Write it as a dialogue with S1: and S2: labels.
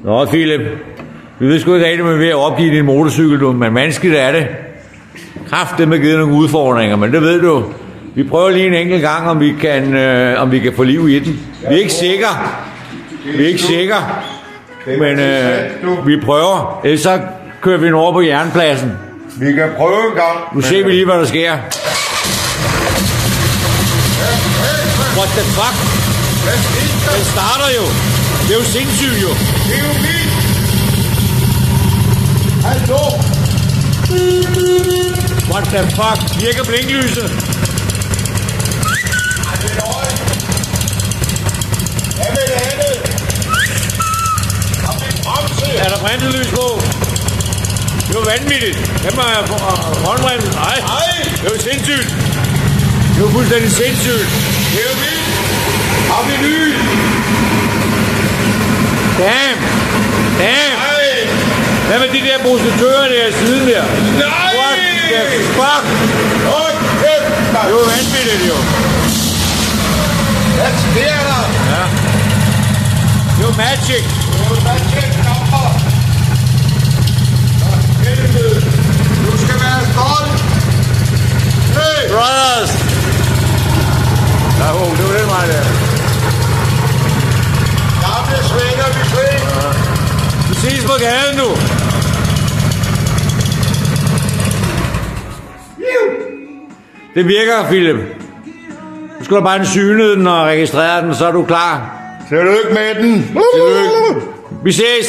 S1: Nå, Philip. Vi ved sgu ikke rigtig, om vi er ved at opgive din motorcykel, du, men vanskeligt er det. Kraftigt med givet nogle udfordringer, men det ved du. Vi prøver lige en enkelt gang, om vi kan få liv i den. Vi er ikke sikre. Men vi prøver. Ellers så kører vi den over på jernpladsen.
S2: Vi kan prøve en gang.
S1: Nu ser vi lige, hvad der sker. What the fuck? Den starter jo. Det er jo sindssygt jo.
S2: Det er jo vildt. Hallo.
S1: What the fuck? Virker blinklyset?
S2: Det er løgn. Hvad vil det andet? Har vi bremse?
S1: Er der bremselys på? Det er jo vanvittigt. Kan man håndbremse? Nej. Det er jo sindssygt. Det er jo fuldstændig sindssygt.
S2: Det er jo vildt. Har vi lys?
S1: Damn. Hvad med de der prostituører der i siden der?
S2: Nej!
S1: What the fuck? Det er jo vanvittigt jo.
S2: Hvad sker der?
S1: Ja. Det er jo magic.
S2: Du skal være stolt. Hey!
S1: Brothers. Nej, det var den vej der.
S2: Gamle svinger, vi svinger.
S1: Vi ses på gaden nu. Det virker, Philip. Nu skal du bare syne den og registrere den, så er du klar.
S2: Tillykke med den.
S1: Tillykke. Vi ses.